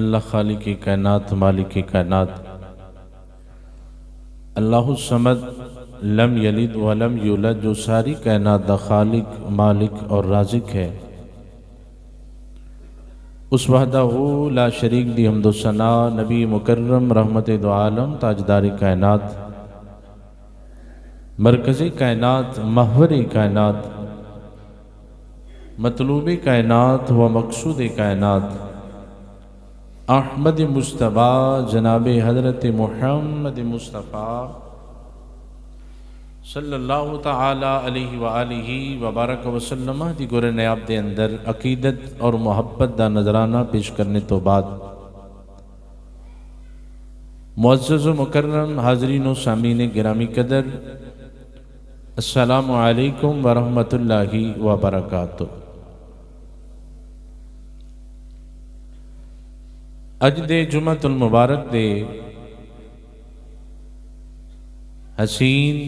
अल्लाह खालिक कायनात मालिक कायनात अल्लाहु समद लम यलिद वलम यूलद, जो सारी कायनात दा खालिक मालिक और राज़िक है, उस वहदहू ला शरीक दी हम्दो सना नबी मुकर्रम रहमत दो आलम ताजदारी कायनात मरकज़ी कायनात महवरी कायनात मतलूबी कायनात व मकसूद कायनात अहमद मुस्तफ़ा जनाब हज़रत मुहम्मद मुस्तफ़ा सल्लल्लाहु तआला अलैहि व आलिहि व बारक वसल्लम दी गुर नयाब दे अंदर अकीदत और मुहब्बत दा नजराना पेश करने तो बाद मुअज़्ज़ज़ व मुकर्रम हाज़रीन व सामीन गिरामी कदर, अस्सलामु अलैकुम व रहमतुल्लाहि व बरकातुहू। अज दे जुम्मतुल मुबारक दे हसीन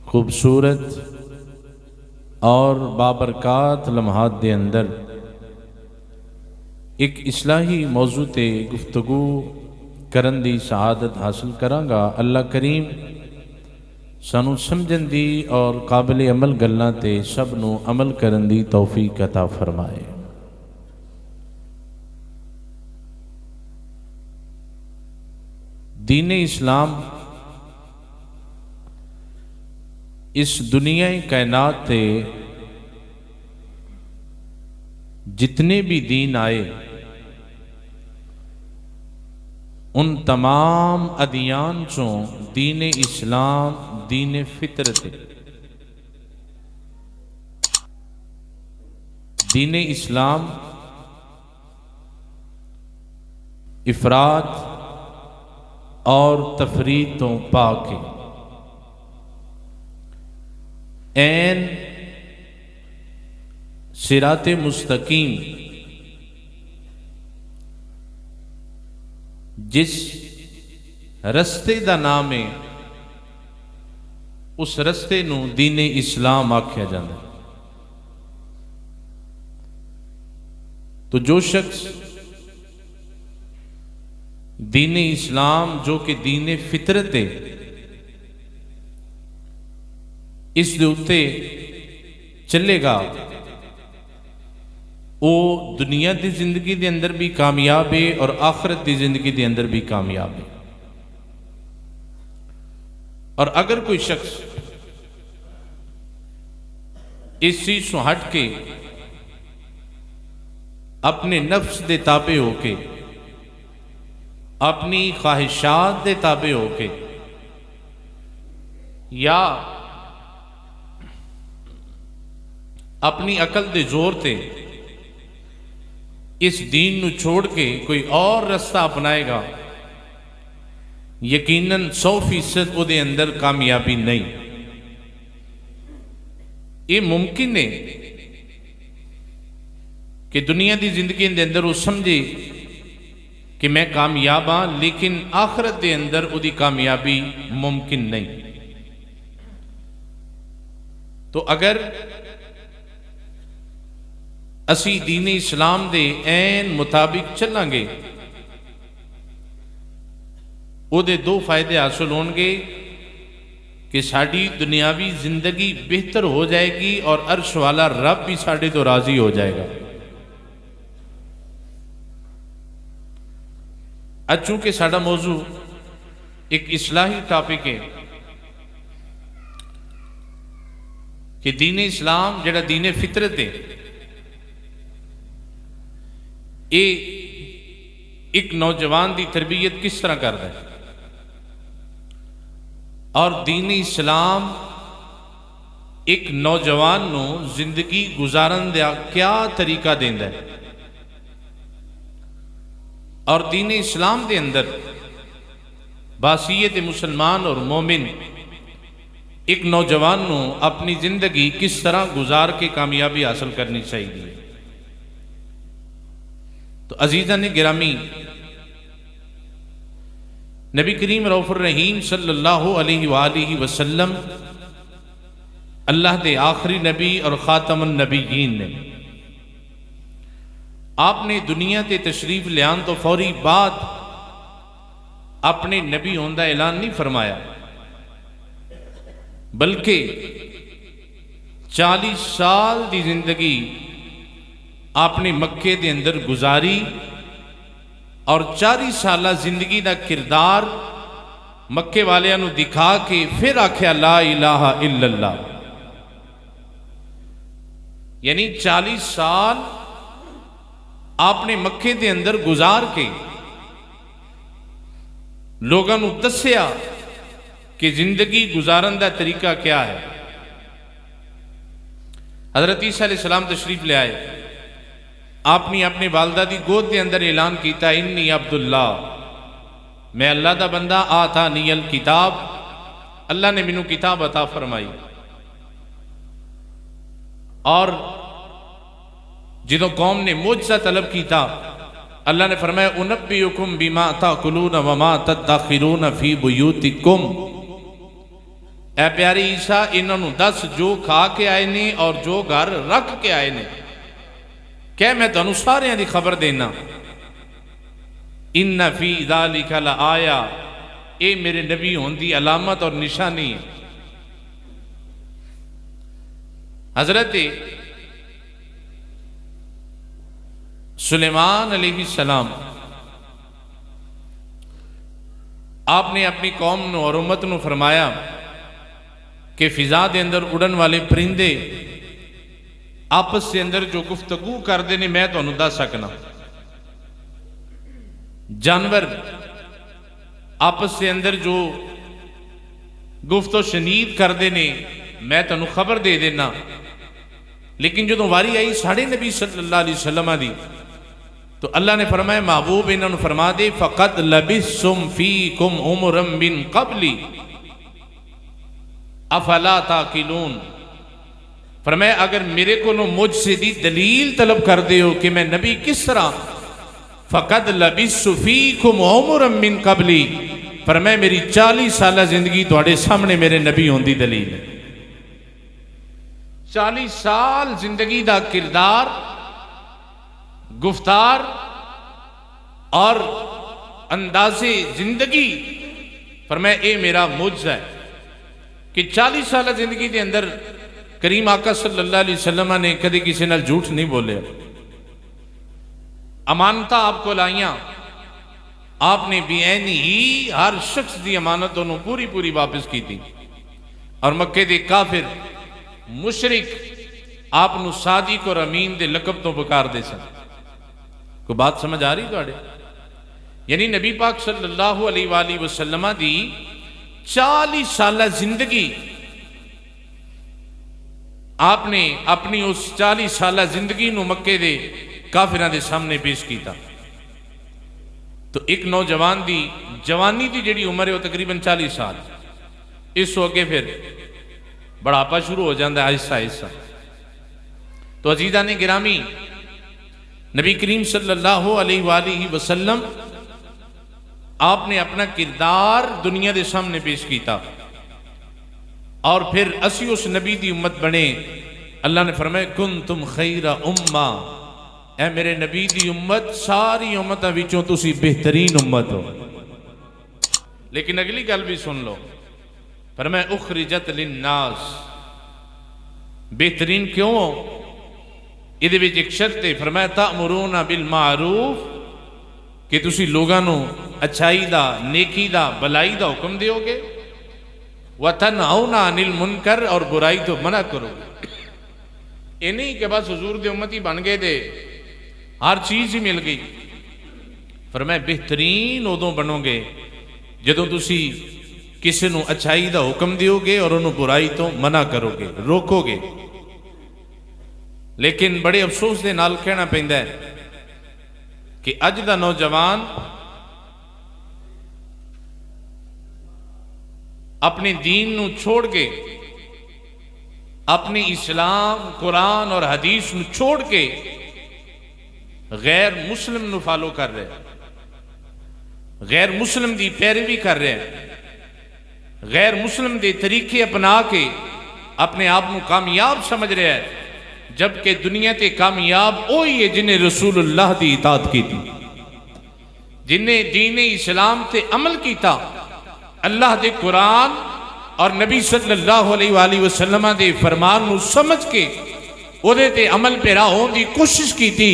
खूबसूरत और बाबरकात लम्हात दे अंदर एक इस्लाही मौजू ते गुफ्तगू करन दी शहादत हासिल करांगा। अल्लाह करीम सानू समझन दी और काबिल अमल गल्लां ते सब नू अमल करन दी तौफीक अता फरमाए। दीन इस्लाम इस दुनिया कायनात ते जितने भी दीन आए उन तमाम अदियान चों दीन इस्लाम दीन फितरत है। दीन इस्लाम इफरात और तफरीद तो पाक है। ऐन सिराते मुस्तकीम जिस रस्ते दा नाम है उस रस्ते नू दीन इस्लाम आख्या जाता है। तो जो शख्स दीन इस्लाम जो कि दीन फितरत है इस दे उत्ते चलेगा वो दुनिया की जिंदगी के अंदर भी कामयाब है और आखिरत की जिंदगी के अंदर भी कामयाब है। और अगर कोई शख्स इस चीज से हट के अपने नफ्स दे ताबे होके अपनी ख्वाहिशात दे ताबे होके या अपनी अकल दे जोर ते इस दीन नू छोड़ के कोई और रास्ता अपनाएगा यकीनन 100% उसके अंदर कामयाबी नहीं। ये मुमकिन है कि दुनिया की जिंदगी के अंदर वो समझे कि मैं कामयाब हाँ, लेकिन आखिरत के अंदर उसकी कामयाबी मुमकिन नहीं। तो अगर असी दीन इस्लाम दे ऐन मुताबिक चलांगे उहदे दो फायदे हासिल होंगे कि साड़ी दुनियावी जिंदगी बेहतर हो जाएगी और अर्श वाला रब भी साढ़े तो राजी हो जाएगा। आज चूंकि साडा मौजू एक इस्लाही टॉपिक है कि दीन इस्लाम जिहड़ा दीन फितरत है ये एक नौजवान की तरबियत किस तरह करता है और दीन इस्लाम एक नौजवान नू जिंदगी गुजारन का क्या तरीका देंदा है। और दीन इस्लाम के अंदर बासियत मुसलमान और मोमिन एक नौजवान नू अपनी जिंदगी किस तरह गुजार के कामयाबी हासिल करनी चाहिए। तो अजीज़ा ने गिरामी नबी करीम रऊफुर रहीम सल्लल्लाहु अलैहि वसल्लम अल्लाह दे आखिरी नबी और खातमुन नबीयीन ने आपने दुनिया ते तशरीफ लियान तो फौरी बाद अपने नबी होने का ऐलान नहीं फरमाया, बल्कि 40 साल की जिंदगी आपने मक्के के अंदर गुजारी और 40 साल जिंदगी का किरदार मक्के वालियां नू दिखा के फिर आख्या ला इलाहा इल्लल्लाह। यानी 40 साल आपने मक्के के अंदर गुजार के लोगों नू दस्या कि जिंदगी गुजारन का तरीका क्या है। हजरत ईसा अलैहिस्सलाम तशरीफ ले आए, आपने अपने वालदा की गोद के अंदर ऐलान किया इन्नी अब्दुल्ला, मैं अल्लाह का बंदा, आता नियल किताब, अल्लाह ने मैनू किताब अता फरमाई। और जो कौम ने मुझसे तलब किया अल्लाह ने फरमाया उनब्बियुकुम बिमा ताकुलून वमा तदखिरून फी बुयूतिकुम। ऐ प्यारे ईसा इन्हों दस जो खा के आए ने और जो घर रख के आए ने, क्या मैं तुहानू सारियां दी खबर देना। इन्ना फी ज़ालिका लआया, ये मेरे नबी होने की अलामत और निशानी है। हजरत सुलेमान अलैहिस्सलाम आपने अपनी कौम नू और उम्मत नू फरमाया कि फिजा के अंदर उड़न वाले परिंदे आपस के अंदर जो गुफ्तगू करते हैं मैं तुहानू दस सकना। जानवर आपस के अंदर जो गुफ्तो शनीद करते हैं मैं तुहानू खबर दे देना। लेकिन जो वारी आई साढ़े नबी सल्लल्लाहु अलैहि वसल्लम दी, तो अल्लाह ने फरमाया महबूब इन्होंने फरमा दे फ़क़द लबिस्सुम फ़ीकुम उमरम मिन क़ब्ली अफला ताकिलून। फरमाया अगर मेरे को मुझसे दी दलील तलब कर दे हो कि मैं नबी किस तरह, फ़क़द लबिस्सु फ़ीकुम उमरम मिन क़ब्ली, फरमाया मेरी 40 साल जिंदगी तुहाडे सामने मेरे नबी होने की दलील है। 40 साल जिंदगी का किरदार, गुफ्तार और अंदाजे जिंदगी, फरमाया ये मेरा मुझ है कि 40 साल जिंदगी के अंदर करीम आका सल्लल्लाहु अलैहि वसल्लम ने कभी किसी नाल झूठ नहीं बोले। अमानता आपको लाइया, आपने बेऐन ही हर शख्स की अमानत उन्होंने पूरी पूरी वापस की थी। और मक्के के काफिर मुशरिक आपनू सादिक और अमीन के लकब तो पुकारते सन। कोई बात समझ आ रही थोड़े? यानी नबी पाक सल्लल्लाहु अलैहि वसल्लम दी 40 साल जिंदगी आपने अपनी उस 40 साल जिंदगी नू मक्के दे काफिरां दे सामने पेश किया। तो एक नौजवान दी जवानी की जिहड़ी उम्र है वह तकरीबन 40 साल, इस अगे फिर बढ़ापा शुरू हो जाता है आहिस्ता आहिस्ता। तो अजीज़ा ने गिरामी नबी करीम सल्लल्लाहु अलैहि वसल्लम आपने अपना किरदार दुनिया के सामने पेश किया और फिर असी उस नबी की उम्मत बने। अल्लाह ने फरमाया कुंतुम खैरा उम्मा, ऐ मेरे नबी की उम्मत सारी उम्मतां विचों तुसी बेहतरीन उम्मत हो। लेकिन अगली गल भी सुन लो, फरमाया उखरिजत लिन्नास, बेहतरीन क्यों हो? इहदे विच एक शर्त है, फरमाया तामुरूना बिल मारूफ, कि तुसी लोगां नू अच्छाई दा, नेकी दा, भलाई दा हुक्म दोगे, व तनहौना अनिल मुनकर, और बुराई तो मना करोगे। ये नहीं कि बस हुजूर दे उम्मती बन गए दे हर चीज ही मिल गई। फरमाया बेहतरीन उदों बनोगे जदों तुसी किसी नू अच्छाई दा हुक्म दोगे और उन्होंने बुराई तो मना करोगे, रोकोगे। लेकिन बड़े अफसोस के नाल कहना पैंदा है कि अज दा नौजवान अपने दीन नू छोड़ के, अपने इस्लाम, कुरान और हदीस नू छोड़ के गैर मुस्लिम नू फॉलो कर रहे, गैर मुस्लिम की पैरवी कर रहे हैं, गैर मुस्लिम के तरीके अपना के अपने आप को कामयाब समझ रहा है। जबकि दुनिया ते कामयाब वही है जिन्हें रसूलुल्लाह की इताअत की थी, जिन्हें दीन इस्लाम ते अमल किया, अल्लाह के कुरान और नबी सल्लल्लाहु अलैहि वसल्लम के फरमान नू समझ के उहदे ते अमल पेरा होने की कोशिश की थी।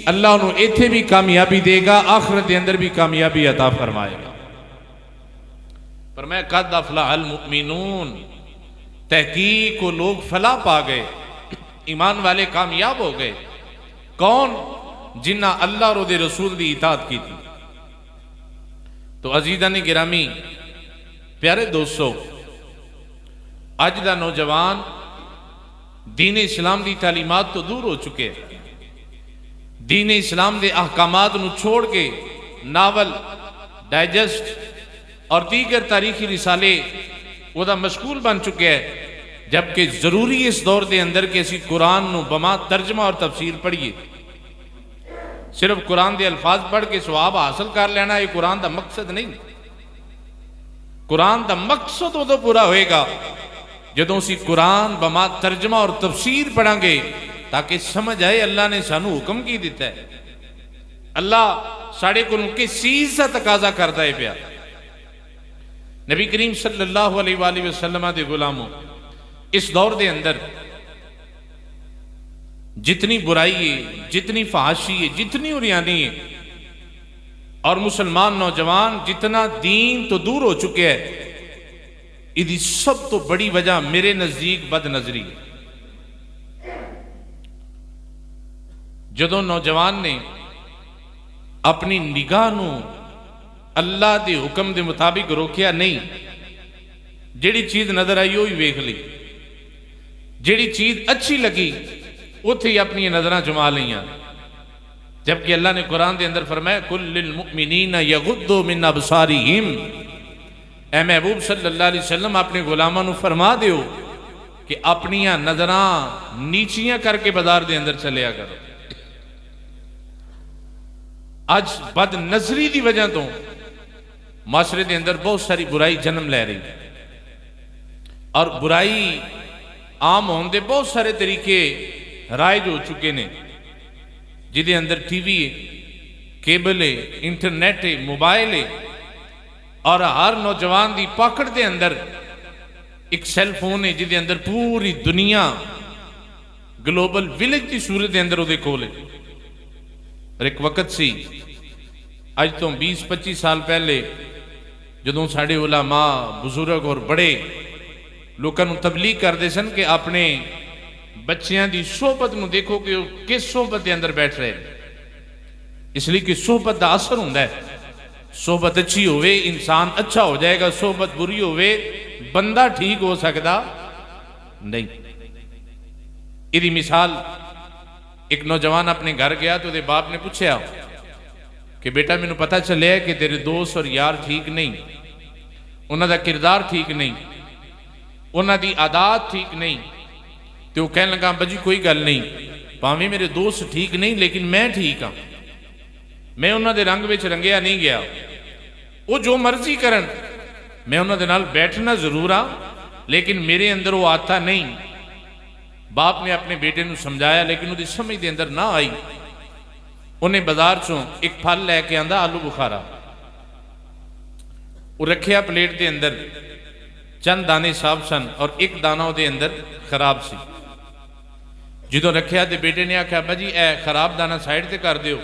अल्लाह उन्होंने इत्थे भी कामयाबी देगा, आखिरत के अंदर भी कामयाबी अता फरमाएगा। पर मैं कद अफलाहल मुमिनून, तहकीक को लोग फलाह पा गए, ईमान वाले कामयाब हो गए। कौन? जिन्ना अल्लाह और उहदे रसूल की इताअत की थी। तो अजीज़ा ने गिरामी प्यारे दोस्तों, अज दा नौजवान दीन इस्लाम की तालीमात तो दूर हो चुके हैं। दीन इस्लाम के अहकामात नू छोड़ के नावल, डाइजेस्ट और दीगर तारीखी रिसाले वह मशगूल बन चुके हैं। जबकि जरूरी इस दौर के अंदर के असी कुरान नू बमा तर्जमा और तफसीर पढ़िए। सिर्फ कुरान के अल्फाज पढ़ के सवाब हासिल कर लेना ये कुरान का मकसद नहीं। कुरान का मकसद उदों पूरा होएगा जदों असीं कुरान बमा तर्जमा और तफसीर पढ़ांगे ताकि समझ आए अल्लाह ने सानू हुक्म की दिता है, अल्लाह साढ़े को किस चीज का तकाजा करता है पिया। नबी करीम सल्लल्लाहु अलैहि वसल्लम दे गुलामों, इस दौर के अंदर जितनी बुराई है, जितनी फहाशी है, जितनी उरियानी है, और मुसलमान नौजवान जितना दीन तो दूर हो चुके हैं, इसकी सब तो बड़ी वजह मेरे नजदीक बदनजरी है। जदों नौजवान ने अपनी निगाह नू अल्लाह के हुक्म के मुताबिक रोकिया नहीं, जिहड़ी चीज नजर आई वही वेख ली, जिहड़ी चीज अच्छी लगी उत्थे ही अपनी नजरां जुमा लियां। जबकि अल्लाह ने कुरान के अंदर फरमाया कुल्लिल मुमिनीना यगुद्दू मिन अबसारिहिम, ए महबूब सल्लल्लाहु अलैहि वसल्लम अपने गुलामां नू फरमा दियो कि अपनियां नजरां नीचियां करके बाजार के अंदर चलिया करो। अज बद नजरी की वजह तो माशरे के अंदर बहुत सारी बुराई जन्म लै रही, और बुराई आम होने के बहुत सारे तरीके राइज हो चुके ने, जिदे अंदर टीवी है, केबल है, इंटरनेट है, मोबाइल है, और हर नौजवान की पकड़ के अंदर एक सैल फोन है जिदे अंदर पूरी दुनिया ग्लोबल विलेज की सूरत के अंदर वो कोल है। और एक वक्त सी अज तो 20-25 साल पहले जदों साढ़े उलामा बुजुर्ग और बड़े लोगों को तबलीग करते सन कि अपने बच्चों की सोहबत में देखो कि किस सोहबत के अंदर बैठ रहे, इसलिए कि सोहबत का असर होता है। सोहबत अच्छी होवे इंसान अच्छा हो जाएगा, सोहबत बुरी होवे बंदा ठीक हो सकता नहीं। इसकी मिसाल एक नौजवान अपने घर गया तो बाप ने पूछा कि बेटा मैनू पता चलिया कि तेरे दोस्त और यार ठीक नहीं, उन्होंने किरदार ठीक नहीं, उन्होंने आदत ठीक नहीं। तो वह कह लगा अब्बा जी कोई गल नहीं, भावें मेरे दोस्त ठीक नहीं लेकिन मैं ठीक हाँ, मैं उन्होंने रंग में रंगिया नहीं गया, वो जो मर्जी करन मैं उन्होंने नाल बैठना जरूर हाँ, लेकिन मेरे अंदर वो आता नहीं। बाप ने अपने बेटे को समझाया लेकिन उसकी समझ के अंदर ना आई। उन्हें बाजार चों एक फल लैके आंदा आलू बुखारा, वो रखिया प्लेट के अंदर, चंद दाने साफ सन और एक दाना वो अंदर खराब सी। जो रखिया तो बेटे ने आख्या अब्बा जी ए खराब दाना साइड से कर दियो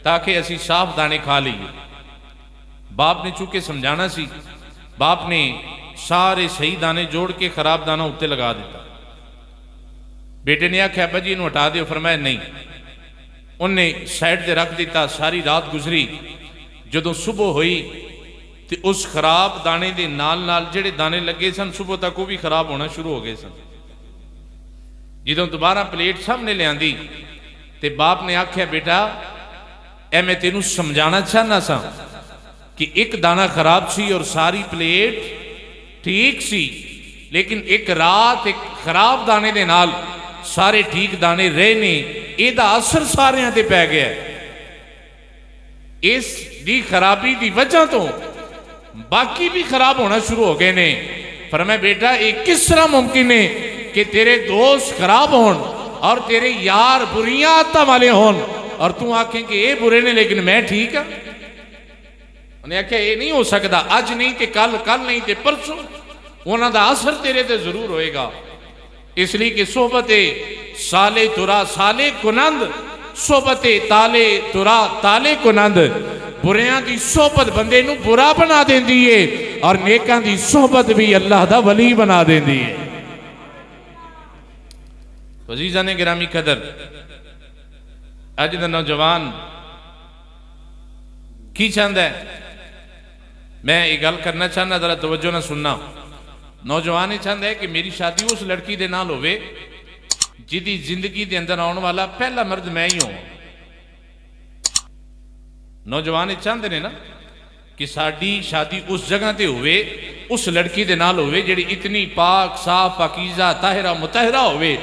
ताकि असी साफ दाने खा लीए। बाप ने चूंकि समझाना सी, बाप ने सारे सही दाने जोड़ के खराब दाना उत्ते लगा दिता। बेटे ने आख्या अब्बा जी इन्हू हटा दियो, फरमाया नहीं। उन्हें साइड से रख दिता। सारी रात गुजरी, जदों सुबह हुई तो उस खराब दाने के नाल नाल जिहड़े दाने लगे सन सुबह तक वो भी खराब होना शुरू हो गए सन। जदों दोबारा प्लेट सामने लियांदी ते बाप ने आख्या बेटा ए मैं तेनू समझाना चाहना सा कि एक दाना खराब सी और सारी प्लेट ठीक सी, लेकिन एक रात एक खराब दाने दे नाल सारे ठीक दाने रहे ने, इहदा असर सारियां ते पै गया। इस दी खराबी की वजह तो बाकी भी खराब होना शुरू हो गए ने। पर मैं बेटा एक किस तरह मुमकिन है कि तेरे दोस्त खराब होन और तेरे यार बुरियां आदतां वाले होन और तू आखें कि ये बुरे ने लेकिन मैं ठीक हाँ। उन्हें आख्या ये नहीं हो सकता, अज नहीं तो कल, कल नहीं तो परसों उन्हों का असर तेरे ते जरूर होएगा। इसलिए कि सोहबते साले तुरा साले कुनंद, सोहबते ताले तुरा ताले कुनंद। बुरियां की सोहबत बंदे नू बुरा बना देंदी है और नेकां की सोहबत भी अल्लाह दा वली बना देंदी है। अजीज़ां ने गिरामी कदर, अज दा नौजवान की चाहता है, मैं ये गल करना चाहना, जरा तवज्जो ना सुनना। नौजवान ये चाहता है कि मेरी शादी उस लड़की के नाल होवे जिहदी जिंदगी के अंदर आने वाला पहला मर्द मैं ही हूं। नौजवान ये चाहते हैं ना कि साडी शादी उस जगह ते होवे, उस लड़की के नाल होवे जिहड़ी इतनी पाक साफ पाकीज़ा ताहिरा मुतहरा होवे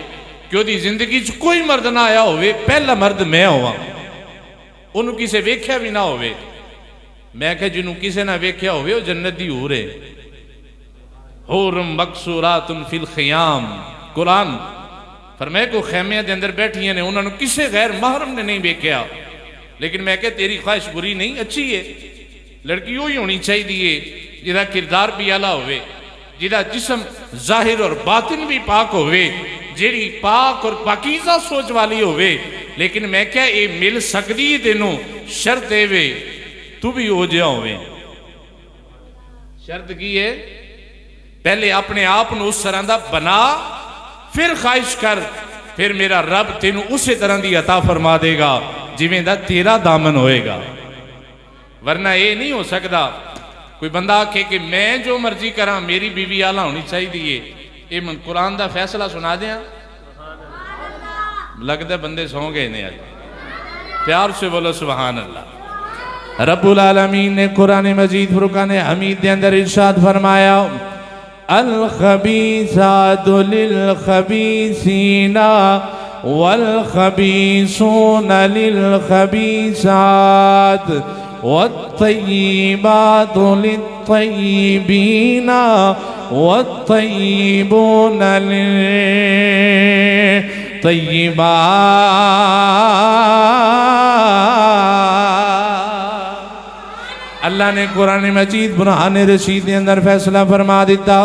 कि उसकी जिंदगी च कोई मर्द ना आया होवे, पहला मर्द मैं होवां। ਉਹਨੂੰ ਕਿਸੇ ਵੇਖਿਆ ਵੀ ਨਾ ਹੋਵੇ। मैं क्या जिन्हों किसी ना वेख्या होवे वो जन्नत दी हूर है। हुरम मकसूरातुन फिल खियाम, कुरान फरमाए को खैमिया के अंदर बैठिया ने, उन्होंने किसी गैर महरम ने नहीं वेख्या। लेकिन मैं क्या तेरी ख्वाहिश बुरी नहीं, अच्छी है। लड़की वही होनी चाहिए जिदा किरदार भी आला होवे, जिदा जिस्म जाहिर और बातिन भी पाक होवे, जेड़ी पाक और पाकीज़ा सोच वाली होवे। लेकिन मैं क्या ये मिल सकती है तेनों, शर्त वे तू भी हो जा होवे। शर्त की है, पहले अपने आप को उस तरह का बना, फिर ख्वाहिश कर, फिर मेरा रब तेनों उस तरह की अता फरमा देगा जिवें दा तेरा दामन होएगा। वरना ये नहीं हो सकता कोई बंदा आखे कि मैं जो मर्जी करा मेरी बीवी आला होनी चाहिए। ये मैं कुरान का फैसला सुना दिया, लगता बंदे सौ गए ने। आज प्यार से बोलो सुभान अल्लाह। रब्बुल आलमीन ने कुरान मजीद फुरकान हमीद के अंदर इरशाद फरमाया, अल खबीसातु लिल खबीसीना वल खबीसूना लिल खबीसात वत तय्यिबातु लित तय्यिबीना वत तय्यिबूना लित तय्यिबात। अल्लाह ने कुरान मजीद बुरहान रशीद के अंदर फैसला फरमा दिता,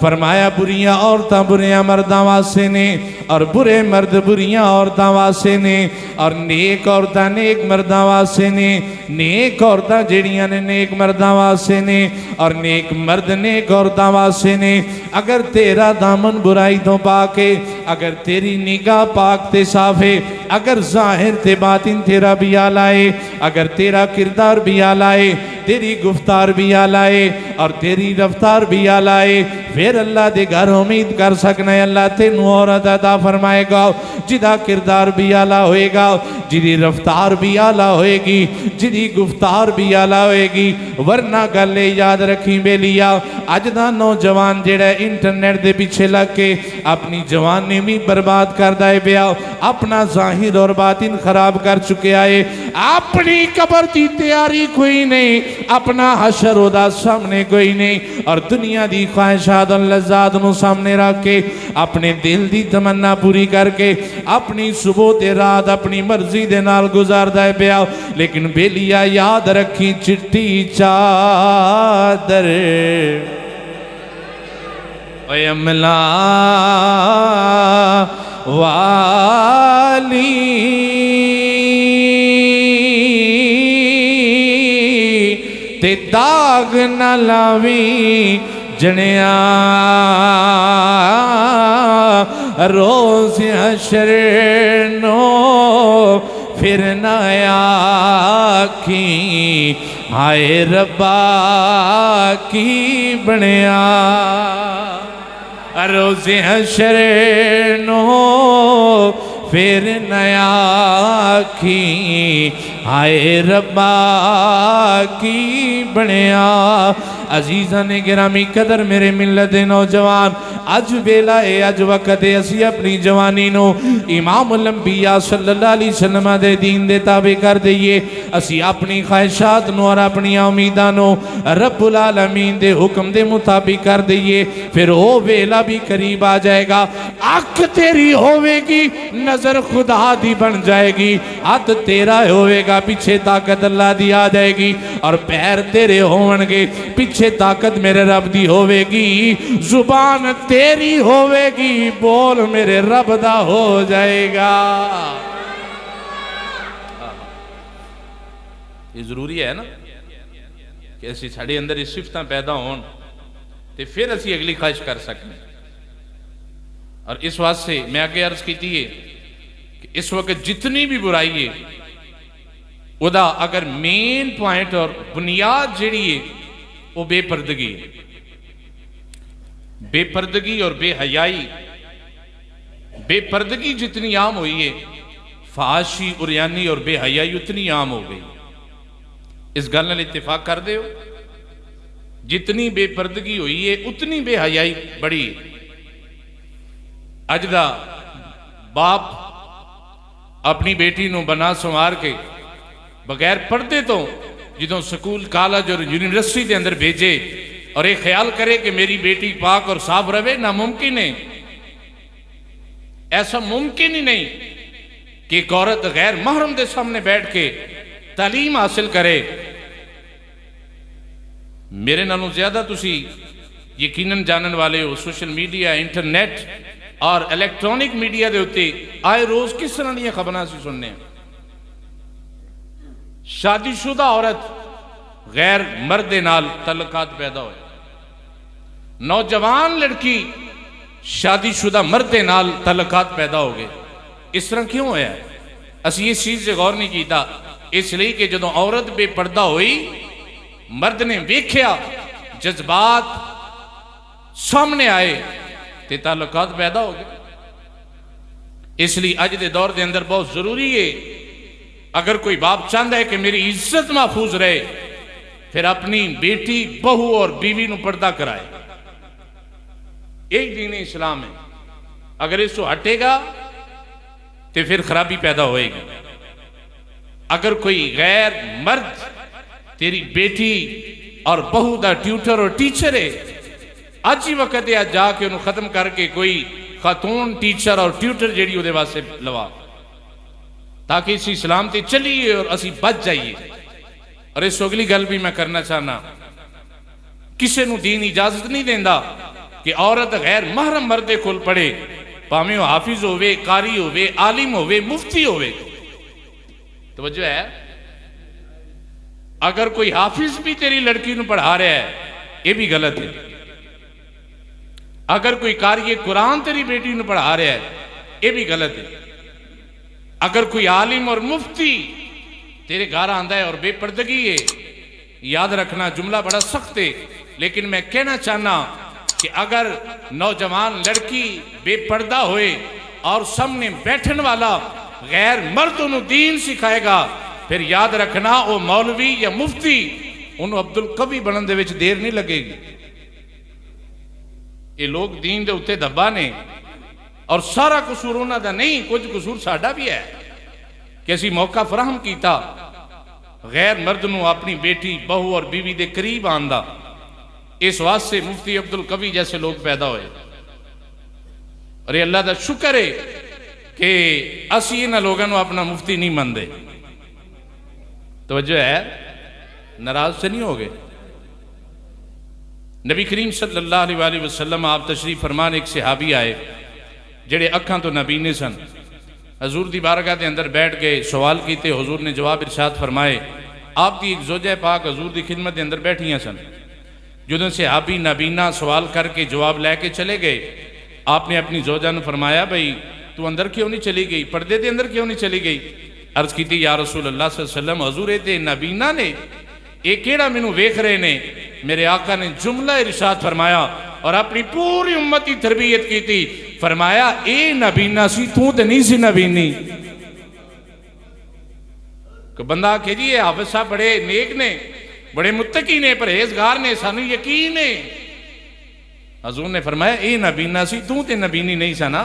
फरमाया बुरियां औरतां बुरियां मर्दां वास्ते ने और बुरे मर्द बुरियां औरतां वास्ते ने और नेक औरतां नेक मर्दां वास्ते ने। नेक औरतां जेड़ियां ने नेक मर्दां वास्ते ने और नेक मर्द नेक औरतां वास्ते ने। अगर तेरा दामन बुराई तो पाके, अगर तेरी निगाह पाक ते साफे, अगर जाहिर ते बातिन तेरा भी आलाए, अगर तेरा किरदार भी आलाए, तेरी गुफ्तार भी आलाए और तेरी रफ्तार भी आलाए, फिर अल्लाह दे घर उम्मीद कर सकना है अल्लाह तेनू औरत अता फरमाएगा जिदा किरदार भी आला होएगा, जिदी रफ्तार भी आला होएगी, जिदी गुफ्तार भी आला होएगी। वरना गल याद रखी बेलिया, अज दा नौजवान जेड़ा इंटरनेट दे पीछे लग के अपनी जवानी भी बर्बाद करदा है पिया, अपना जाहिर और बातिन खराब कर चुका है। अपनी कबर की तैयारी कोई नहीं, अपना हशर ओदा सामने कोई नहीं, और दुनिया की ख्वाहिशात और लज़्ज़ात नूं सामने रख के अपने दिल की तमन्ना पूरी करके अपनी सुबह ते रात अपनी मर्जी दे नाल गुजारदा है पिया। लेकिन बेलिया याद रखी, चिट्टी चादर ओए अमला वाली ते दाग न लावी जनिया, रोज हशर नो फिर न आखी हाय रब्बा की बनिया। रोज हशर नो फिर न आखी हाय रब्बा की बनिया। अजीज़ा ने गिरामी कदर मेरे मिलत दे नौजवान, अज वेला है, अज वक्त है, असी अपनी जवानी नो इमाम उल अंबिया सल्लल्लाहु अलैहि वसल्लम दे दीन दे ताबे कर दईए। असी अपनी ख्वाहिशात नो और अपनी उम्मीदां नो रब्बुल आलमीन दे हुक्म दे मुताबिक कर दईए। फिर वो वेला भी करीब आ जाएगा, अख तेरी होवेगी, नजर खुदा दी बन जाएगी, हाथ तेरा होवेगा, पीछे ताकत अल्लाह दी आ जाएगी, और पैर तेरे होवणगे, पीछे ताकत मेरे रब दी होवेगी, जुबान तेरी होवेगी, बोल मेरे रब दा हो जाएगा। ये जरूरी है ना कि असी साडे अंदर ये सिफतां पैदा होन ते फिर असी अगली ख्वाहिश कर सकें। और इस वास्ते मैं आगे अर्ज की है कि इस वक्त जितनी भी बुराई है उदा अगर मेन पॉइंट और बुनियाद जिहड़ी है वो बेपर्दगी, बेपर्दगी और बेहयाई। बेपर्दगी जितनी आम हुई है, फाशी उरियानी और बेहयाई उतनी आम हो गई। इस गल नाल इत्तेफाक कर दे, जितनी बेपर्दगी हुई है उतनी बेहयाई बड़ी। अज दा बाप अपनी बेटी नूं बना संवार के बगैर पर्दे तो जो स्कूल कॉलेज और यूनिवर्सिटी के अंदर भेजे और ये ख्याल करे कि मेरी बेटी पाक और साफ रहे, नामुमकिन है। ऐसा मुमकिन ही नहीं कि एक औरत गैर महरम के सामने बैठ के तालीम हासिल करे। मेरे नालों ज्यादा तुसी यकीनन जानन वाले हो सोशल मीडिया, इंटरनेट और इलैक्ट्रॉनिक मीडिया के उत्ते आए रोज किस तरह दी खबरां असीं सुनने। शादीशुदा औरत गैर मर्द दे नाल तल्लुकात पैदा होए, नौजवान लड़की शादीशुदा मर्द दे नाल तल्लुकात पैदा हो गए। इस तरह क्यों होया? असीं इस चीज से गौर नहीं किया, इसलिए कि जदों औरत बेपर्दा हुई, मर्द ने वेख्या, जज्बात सामने आए तो ताल्लुकात पैदा हो गए। इसलिए अज के दौर के अंदर बहुत जरूरी है, अगर कोई बाप चाहता है कि मेरी इज्जत महफूज रहे, फिर अपनी बेटी, बहू और बीवी को पर्दा कराए। एक दीन इस्लाम है। अगर इसको हटेगा तो फिर खराबी पैदा होएगी। अगर कोई गैर मर्द तेरी बेटी और बहू का ट्यूटर और टीचर है, अज ही वक्त है जाके उन्होंने खत्म करके कोई खातून टीचर और ट्यूटर जी वो वास्ते लवा, ताकि इस इस्लाम से चलिए और असी बच जाइए। और इस अगली गल भी मैं करना चाहना, किसी को दीन इजाजत नहीं देता कि औरत गैर महरम मर्दे कोल पढ़े, भावें वो हाफिज होवे, कारी होवे, आलिम होवे, मुफ्ती होवे। तवज्जो है, अगर कोई हाफिज भी तेरी लड़की को पढ़ा रहा है, यह भी गलत है। अगर कोई कारी कुरान तेरी बेटी को पढ़ा रहा है, यह भी गलत है। अगर कोई आलिम और मुफ्ती तेरे घर आंदा है और बेपर्दगी है, याद रखना जुमला बड़ा सख्त है, लेकिन मैं कहना चाहना कि अगर नौजवान लड़की बेपर्दा होए और सामने बैठने वाला गैर मर्द उन्हें दीन सिखाएगा, फिर याद रखना वो मौलवी या मुफ्ती उन्होंने अब्दुल कवी बनने दे विच देर नहीं लगेगी। ये लोग दीन के उत्ते दबा ने, और सारा कसूर उन्हों का नहीं, कुछ कसूर साडा भी है कि असी मौका फराहम किया गैर मर्द को अपनी बेटी, बहू और बीवी के करीब आंदा। इस वास्ते मुफ्ती अब्दुल कवी जैसे लोग पैदा हुए। और ये अल्लाह का शुक्र है कि असी इन्होंने लोगों को अपना मुफ्ती नहीं मानते। तवज्जो है, नाराज से नहीं हो गए। नबी करीम सल्लल्लाहु अलैहि वसल्लम आप तशरीफ फरमान, एक सहाबी आए जेड़े अखां तो नबीने सन, हजूर की बारगाह के अंदर बैठ गए, सवाल किए, हजूर ने जवाब इरशाद फरमाए। आपकी एक जोजा पाक हजूर की खिदमत के अंदर बैठियां सन। जो सहाबी नबीना सवाल करके जवाब लैके चले गए, आपने अपनी जोजा ने फरमाया, भाई तू अंदर क्यों नहीं चली गई, पर्दे के अंदर क्यों नहीं चली गई? अर्ज की, या रसूल अल्लाह सल्लल्लाहु अलैहि वसल्लम, हजूर ये नबीना ने, ये केड़ा मैनू वेख रहे ने? मेरे आका ने जुमला इरशाद फरमाया और अपनी पूरी उम्मत की तरबियत की थी। फरमाया, ए नबीना सी, तू तो नहीं सी नबीनी। बंदा आखे जी ये हाफिज साहब बड़े नेक ने, बड़े मुत्तकी ने, परहेजगार ने, सानू यकीन है। हजूर ने फरमाया, ए नबीना सी, तू तो नबीनी नहीं सा ना।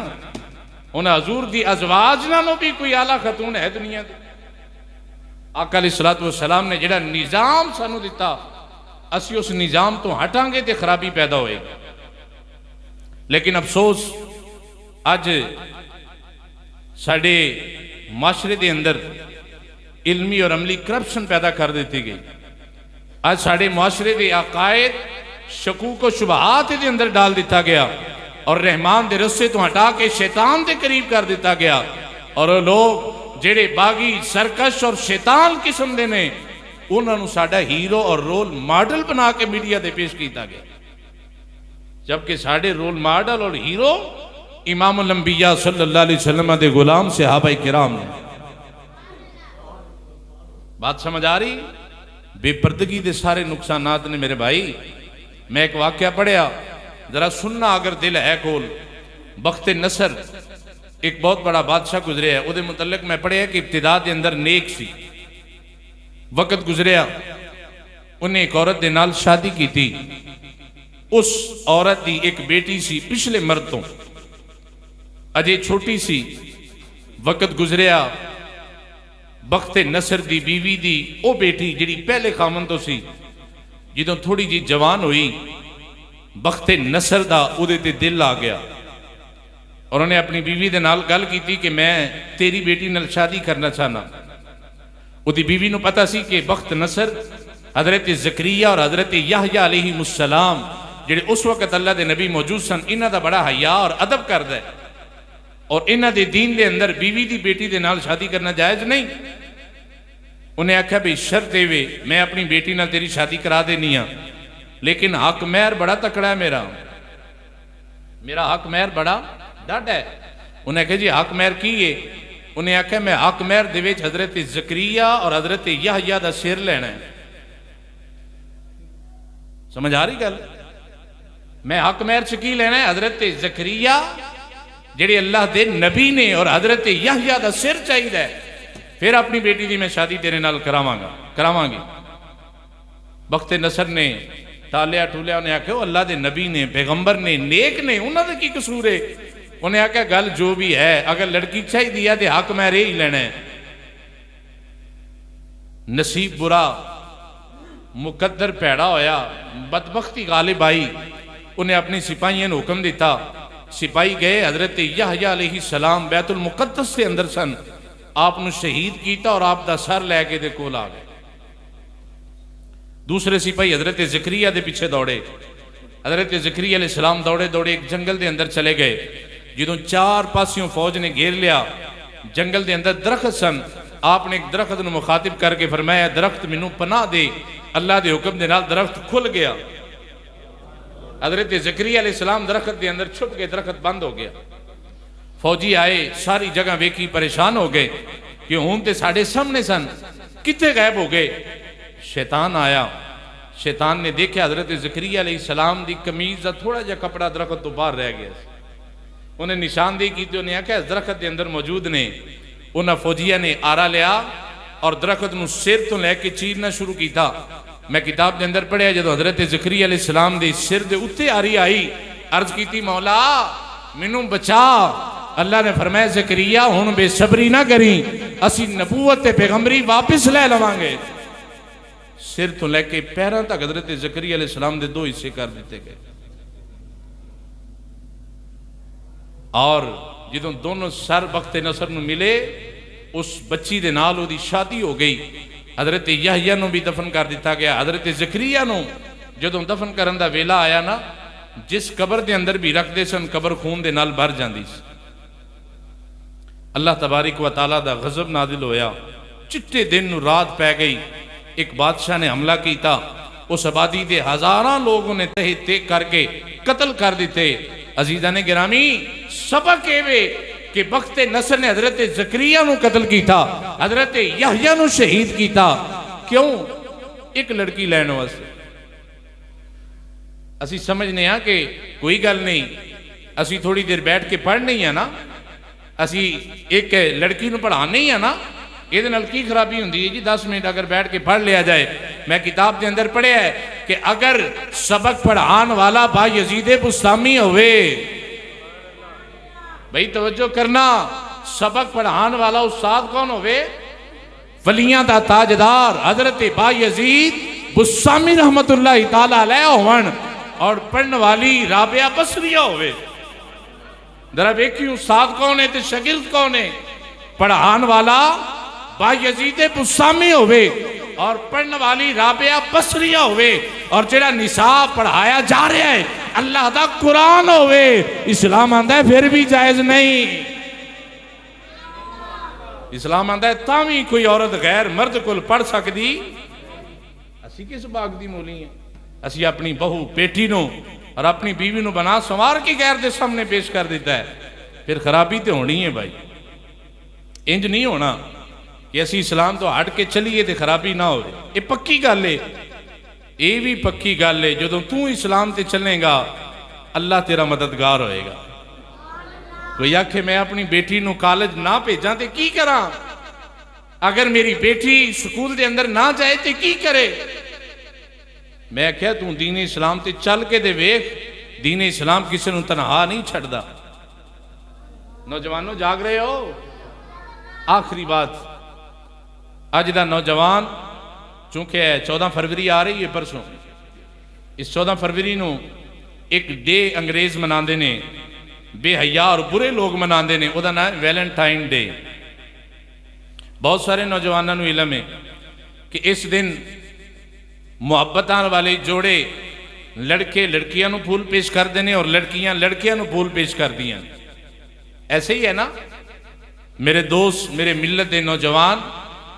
उन्हें हजूर की अजवाज नालों भी कोई आला खतून है दुनिया की। आका अलैहिस्सलातु वस्सलाम ने जिहड़ा निजाम सानू दिता, असी उस निजाम तो हटांगे तो खराबी पैदा होएगी। लेकिन अफसोस अज साडे माशरे के अंदर इल्मी और अमली करप्शन पैदा कर दी गई। आज साडे माशरे के अकायद शकूक व शुबहात के अंदर डाल दिता गया और रहमान के रस्से तो हटा के शैतान के करीब कर दिता गया। और लोग जेड़े बागी, सरकश और शैतान किस्म के ने, उन्होंने साडा हीरो और रोल मॉडल बना के मीडिया से पेश किया गया, जबकि साडे रोल मॉडल और हीरो इमामुल अंबिया सल्लल्लाहु अलैहि वसल्लम के गुलाम सहाबाए किराम ने। बात समझ आ रही? बेपर्दगी के सारे नुकसानात ने मेरे भाई। मैं एक वाकया पढ़िया, जरा सुनना अगर दिल है कोल। बख्त नसर एक बहुत बड़ा बादशाह गुजरिया, उहदे मुतल्लिक मैं पढ़िया कि इब्तिदा के अंदर नेक सी, वक्त गुजरिया, उन्हें एक औरत के नाल शादी की थी। उस औरत की एक बेटी सी, पिछले मर्द तो अजे छोटी सी। वक्त गुजरिया, बख्ते नसर दी बीवी दी वो बेटी जिहड़ी पहले खामन तो सी, जदों थोड़ी जी जवान हुई, बख्ते नसर दा उहदे ते दिल आ गया और उन्हें अपनी बीवी दे नाल गल की कि मैं तेरी बेटी नाल शादी करना चाहना। उहदी बीवी नूं पता सी कि बख्त नसर हजरत ज़करिया और हजरत याहया अलैहिमुस्सलाम जिहड़े उस वक्त अल्लाह दे नबी मौजूद सन, इन्हां दा बड़ा हया और अदब करदा है और इन्हां दे दीन दे अंदर बीवी दी बेटी दे नाल शादी करना जायज़ नहीं। उन्हें आख्या भी शर्त देवे मैं अपनी बेटी नाल तेरी शादी करा देनी आ, लेकिन हक महर बड़ा तकड़ा है, मेरा हक महर बड़ा डट है। उन्हें आख्या जी हक महर की है? उन्हें आख्या मैं हक महर दे विच हजरत ज़करिया और हजरत याहया दा सिर लेना है। समझ आ रही गल? मैं हक महर च की लेना है? हजरत ज़करिया जिहड़े अल्लाह दे नबी ने और हजरत याहया दा सिर चाहिए, फिर अपनी बेटी की मैं शादी तेरे नाल करावांगी। बख्ते नसर ने टालिया टूलिया, उन्हें आख्या अल्लाह दे नबी ने, पैगंबर ने, नेक ने, उन्होंने की कसूर है? उन्हें आख्या गल जो भी है, अगर लड़की चाहिए है तो हक महर ही लेना है। नसीब बुरा, मुकद्दर भैड़ा होया, बदबख्ती गालिब आई। उन्हें अपनी सिपाहियों ने हुक्म दिता, सिपाही गए, हजरत याहया अलैहिस्सलाम बैतुल मुकद्दस के अंदर सन, आपनु शहीद किया और आप दा सर लैके दे कोल आ गए। दूसरे सिपाही हजरत ज़करिया दे पीछे दौड़े। हजरत ज़करिया अलैहिस्सलाम दौड़े दौड़े एक जंगल के अंदर चले गए। जो चार पासियों फौज ने घेर लिया, जंगल के अंदर दरख्त सन, आपने एक दरख्त को मुखातिब करके फरमाया दरख्त मैनू पनाह दे। अल्लाह के हुक्म के नाल दरख्त खुल गया। हजरत ज़करिया अलैहिस्सलाम दरख्त के अंदर छुप गए, दरख्त बंद हो गया। फौजी आए, सारी जगह वेखी, परेशान हो गए कि हुण ते साडे सामने सन, कित्थे गायब हो गए। शैतान आया, शैतान ने देखा हजरत ज़करिया अलैहिस्सलाम की कमीज का थोड़ा जहा कपड़ा दरख्त तो बाहर रह गया। उन्हें निशानदेही की, उन्हें आख्या दरख्त के अंदर मौजूद ने। उन्होंने फौजिया ने आरा लिया और दरख्त को सिर तो लैके चीरना शुरू किया। मैं किताब के अंदर पढ़िया, जो हजरत ज़करिया अलैहिस्सलाम के सिर के उत्ते आरी आई, अर्ज की मौला मैनू बचा। अल्लाह ने फरमाया ज़करिया हुण बेसब्री ना करी, असी नबूवत पैगंबरी वापस ले लवांगे। सिर तो लैके पैरों तक हजरत ज़करिया अलैहिस्सलाम के दो हिस्से कर दिते गए और जो दोनों सर बख्ते नसर नूं मिले, उस बच्ची दे नाल उहदी शादी हो गई। हजरत याहया नूं भी दफन कर दिता गया। हजरत ज़करिया नूं जदों दफन करन दा वेला आया ना, जिस कबर के अंदर भी रखते सन, कबर खून दे नाल भर जाती सी। अल्लाह तबारिक व तआला दा गज़ब नाजिल होया। चिट्टे दिन नूं रात पै गई। एक बादशाह ने हमला किया, उस आबादी के हजारों लोगों ने तहे तेग करके कत्ल कर दिते। अजीजा ने गिरामी, सबक एवे कि बख्ते नसर ने हजरत ज़करिया नूं कत्ल किया, हजरत याहया नूं शहीद किया। क्यों? एक लड़की लैण वास्ते। असी समझने आ कि कोई गल नहीं, असी थोड़ी देर बैठ के पढ़ नहीं है ना, असी एक लड़की नूं पढ़ाने ही है ना, ये की खराबी होंगी है जी? 10 मिनट अगर बैठ के पढ़ लिया जाए। मैं किताब के अंदर पढ़िया है कि अगर सबक पढ़ान वाला बायजीद बुस्तामी होवे, भाई तवज्जो करना, सबक पढ़ान वाला उस्ताद कौन होवे? वलियां दा ताजदार हजरत बायजीद बुस्तामी रहमतुल्लाह तआला अलैह होवन और पढ़ने वाली राबिया बसरिया होवे। जरा देखिए उस्ताद कौन है तो शागिर्द कौन है। पढ़ान वाला बायजीद बुस्तामी होवे और पढ़ने वाली राबिया बसरिया होवे और जेड़ा निसाब पढ़ाया जा रहा है अल्लाह दा कुरान होवे। इस्लाम आंदा है फिर भी जायज नहीं। इस्लाम आंदा है तावी कोई औरत गैर मर्द को पढ़ सकती। असी किस बाग दी मूली है? असी अपनी बहू बेटी नो और अपनी बीवी नो बना संवार के गैर दे सामने पेश कर देता है। फिर खराबी तो होनी है भाई, इंज नहीं होना कि असी इस्लाम तो हट के चलीए तो खराबी ना हो। ये पक्की गल है, ये भी पक्की गल है। जो तू इस्लाम ते चलेगा अल्लाह तेरा मददगार होएगा। कोई आखे मैं अपनी बेटी नू कॉलेज ना भेजा तो की करा? अगर मेरी बेटी स्कूल के अंदर ना जाए तो की करे? मैं क्या तू दीन इस्लाम ते चल के दे वेख, दीन इस्लाम किसी नू तनहा नहीं छड़दा। नौजवानों जाग रहे हो? आखिरी बात, अज का नौजवान चूंकि 14 फरवरी आ रही है परसों, इस 14 फरवरी को एक डे अंग्रेज़ मनाते ने, बेहया और बुरे लोग मनाते हैं, वह नाम है वैलेंटाइन डे। बहुत सारे नौजवानों को इलम है कि इस दिन मुहब्बत वाले जोड़े लड़के लड़कियां को फूल पेश करते हैं और लड़कियां लड़कियां को फूल पेश कर दियां। ऐसे ही है ना मेरे दोस्त, मेरे मिलत के नौजवान,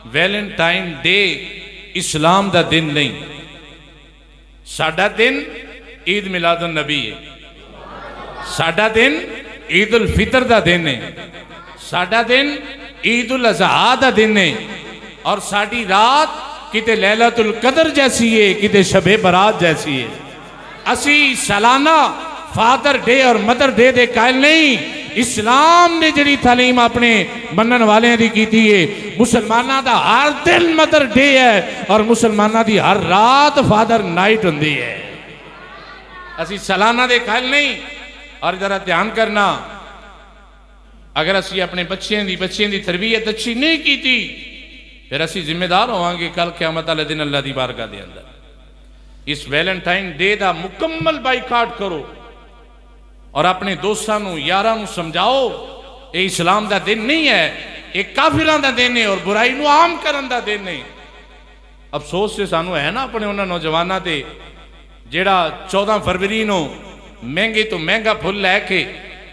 वैलेंटाइन डे इस्लाम का दिन नहीं, साडा दिन ईद मिलादुन नबी है, साडा दिन ईद उल फितर का दिन है, साडा दिन ईद उल अज़हा का दिन है, और साड़ी रात किते लैलतुल कदर जैसी है, किते शबे बरात जैसी है। असी सालाना फादर डे और मदर डे दे कायल नहीं, इस्लाम ने जी तालीम अपने मनन वाले की की है। मुसलमाना का हर दिन मदर डे है और मुसलमाना की हर रात फादर नाइट होंगी है। असी सालाना दे कायल नहीं। और जरा ध्यान करना, अगर असी अपने बच्चों की तरबियत अच्छी नहीं की फिर असी जिम्मेदार होवांगे कल क़यामत वाले दिन अल्लाह की बारगाह के अंदर। इस वैलेंटाइन डे का मुकम्मल बाइकाट करो और अपने दोस्तों को यारों को समझाओ ये इस्लाम का दिन नहीं है, एक काफिरां का दिन है और बुराई को आम करन का दिन है। अफसोस से सानू है ना अपने उन्होंने नौजवानों से जेड़ा 14 फरवरी को महंगे तो महंगा फुल लैके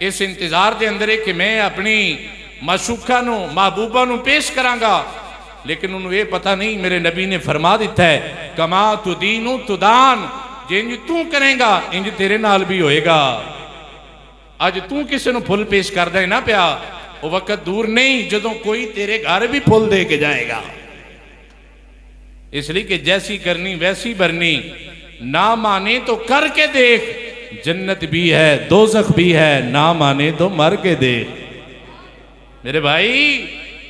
इस इंतजार के अंदर है कि मैं अपनी माशूका महबूबा पेश करांगा, लेकिन उन्होंने ये पता नहीं मेरे नबी ने फरमा दिता है कमा तुदीनु तुदान, जिंज तू करेगा इंज तेरे नाल भी होएगा। अज तू किसी को फुल पेश करता है ना पिया, वो वक्त दूर नहीं जदों कोई तेरे घर भी फुल दे के जाएगा। इसलिए कि जैसी करनी वैसी भरनी, ना माने तो करके देख, जन्नत भी है दोज़ख भी है, ना माने तो मर के देख। मेरे भाई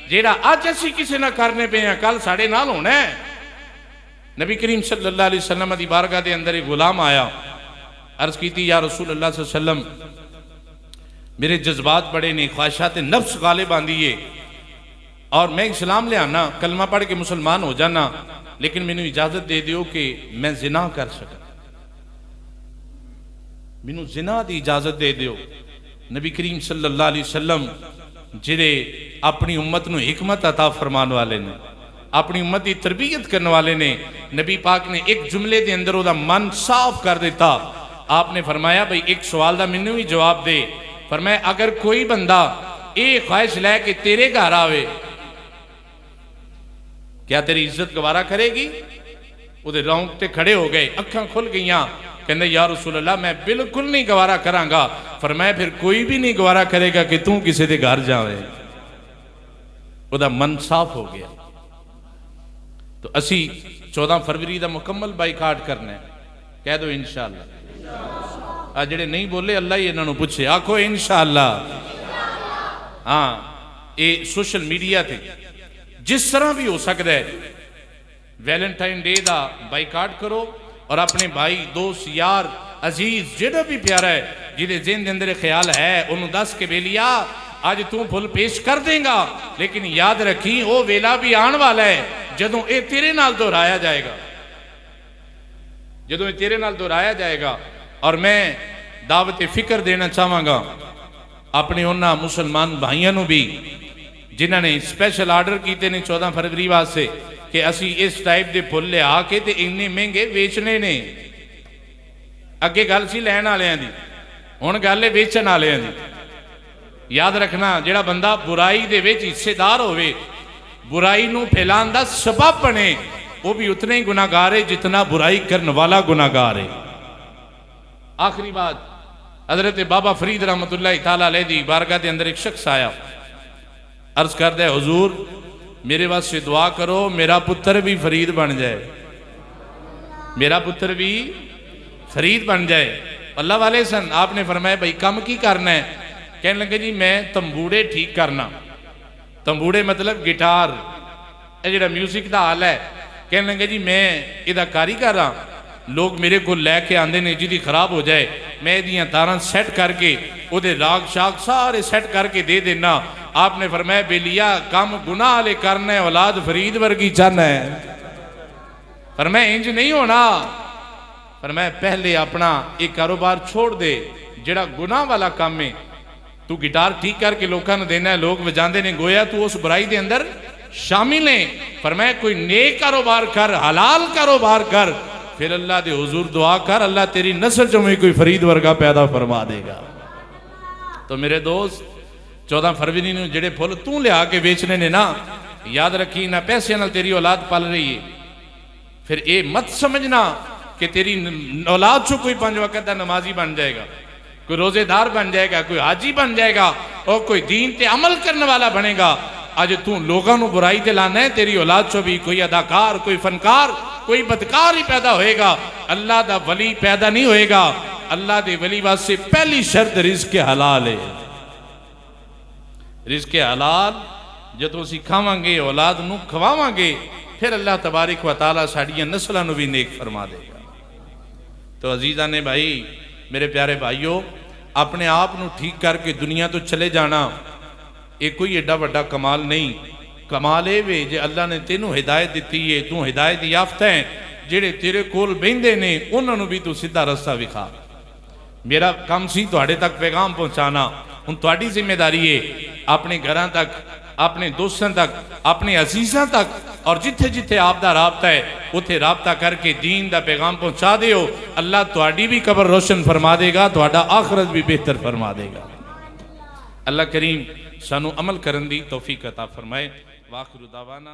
जेड़ा अज असी किसी ना करने पे हैं कल साढ़े नाल होना है। नबी करीम सल्लल्लाहु अलैहि वसल्लम की बारगाह के अंदर एक गुलाम आया, अर्ज की या रसूल अल्लाह सल्लल्लाहु अलैहि वसल्लम मेरे जज्बात बड़े ने, ख्वाहिशात नफ्स गालिब आंदी है और मैं इस्लाम ले आना, कलमा पढ़ के मुसलमान हो जाना, लेकिन मैनू इजाजत दे दियो कि मैं जिना कर सका, मैनू जिना की इजाजत दे दियो। नबी करीम सल्लल्लाहु अलैहि वसल्लम जिहड़े अपनी उम्मत नूं हिकमत अता फरमान वाले ने, अपनी उम्मत की तरबियत करने वाले ने, नबी पाक ने एक जुमले के अंदर उसका मन साफ कर दिता। आपने फरमाया भाई एक सवाल का मैनू भी जवाब दे। फरमाया अगर कोई बंदा ये ख्वाहिश लैके तेरे घर आवे, क्या तेरी इज्जत गवारा करेगी? उहदे रोंगटे खड़े हो गए, अखां खुल गई, कहते या रसूल अल्लाह मैं बिल्कुल नहीं गवारा करांगा। फरमाया फिर कोई भी नहीं गवारा करेगा कि तू किसी के घर जावे। उसका मन साफ हो गया। तो असी 14 फरवरी का मुकम्मल बाइकाट करना है, कह दो इंशाअल्लाह। आ जेड़े नहीं बोले अल्लाह ही इन्होंने पूछे, आखो इंशाअल्लाह। हाँ, ये सोशल मीडिया ते जिस तरह भी हो सकता है वैलेंटाइन डे का बाइकाट करो और अपने भाई दोस्त यार अजीज जेड़ा भी प्यारा है जिहदे ज़हन दे अंदर ख्याल है उन्होंने दस के बेलिया अज तू फुल पेश कर देगा, लेकिन याद रखी वो वेला भी आने वाला है जदों ये तेरे नाल दोहराया जाएगा, जदों ये तेरे नाल दोहराया जाएगा। और मैं दावत फिक्र देना चाहांगा अपने उन्होंने मुसलमान भाइयों भी जिन्होंने स्पैशल आर्डर किए ने 14 फरवरी वास्ते कि असी इस टाइप के फुल लिया के ते इन्ने महंगे बेचने ने। अगे गल सी लैन वालियां दी, हुण गल है वेचण वालियां दी। याद रखना जिहड़ा बंदा बुराई दे विच हिस्सेदार होवे, बुराई नूं फैलाण दा सबब बने, वो भी उतना ही गुनाहगार है जितना बुराई करने वाला गुनाहगार है। आखिरी बात, हजरत बाबा फरीद रहमतुल्लाह तआला अलैह दी बारगाह के अंदर एक शख्स आया, अर्ज करता है हुजूर मेरे वास्ते दुआ करो मेरा पुत्र भी फरीद बन जाए, मेरा पुत्र भी फरीद बन जाए। अल्लाह वाले सन। आपने फरमाया भाई कम की करना है? कहने लगे जी मैं तंबूड़े ठीक करना। तंबूड़े मतलब गिटार, ये जो म्यूजिक का हाल है। कहने लगे जी मैं इहदा कारीगर हाँ। लोग मेरे को लैके आते हैं जिदी खराब हो जाए मैं दियाँ तारां सैट करके उहदे राग शाग सारे सैट करके दे देना। आपने फरमाया बेलिया कम गुनाह वाले करना है, औलाद फरीद वर्गी चाहना है। फरमाया इंज नहीं होना। फरमाया पहले अपना एक कारोबार छोड़ दे जेड़ा गुनाह वाला काम है। तू गिटार ठीक करके लोगों को देना है, लोग बजाते ने गोया, तू उस बुराई के अंदर शामिल है। फरमाया कोई नेक कारोबार कर, हलाल कारोबार कर, फिर अल्लाह दे हुजूर दुआ कर, अल्लाह तेरी नस्ल चो में कोई फरीद वर्गा पैदा फरमा देगा। तो मेरे दोस्त 14 फरवरी ਨੂੰ ਜਿਹੜੇ फुल तू लिया के बेचने ने ना, याद रखी ना पैसे नाल तेरी औलाद पल रही है। फिर ये मत समझना कि तेरी औलाद चो कोई 5 वक्त का नमाजी बन जाएगा, कोई रोजेदार बन जाएगा, कोई हाजी बन जाएगा और कोई दीन ते अमल करने वाला बनेगा। अज तू लोगों को बुराई ते लाना है, तेरी औलाद चो भी कोई अदाकार, कोई फनकार, कोई बदकार ही पैदा होएगा, अल्लाह दा वली पैदा नहीं होएगा। अल्लाह दे वली वास्ते पहली शर्त रिज़्क़ हलाल है। रिज़्क़ हलाल जो असीं खावांगे, औलाद नूं खवावांगे, फिर अल्लाह तबारक व तआला साडियां नस्लां नूं भी नेक फरमा देगा। तो अजीज़ा ने भाई, मेरे प्यारे भाइयों, अपने आप नूं ठीक करके दुनिया तो चले जाना ये कोई एडा वड्डा कमाल नहीं। कमाल ये वे जे अल्लाह ने तेनू हिदायत दी है, तू हिदायत याफ्ता है, जेड़े तेरे कोल बहिंदे ने उन्होंने भी तू सीधा रस्ता विखा। मेरा काम सी तुहाडे तक पैगाम पहुँचाना, हुण तुहाडी जिम्मेदारी है अपने घरां तक, अपने दोस्तों तक, अपने अजीज़ां तक, और जिथे जिथे आपका राबता है उत्थे राबता करके दीन का पैगाम पहुँचा दिओ। अल्लाह तुहाडी भी कबर रोशन फरमा देगा, तुहाडा आखिरत भी बेहतर फरमा देगा। अल्लाह करीम सानू अमल करन दी तौफीक अता फरमाए। वाखिरु दावाना।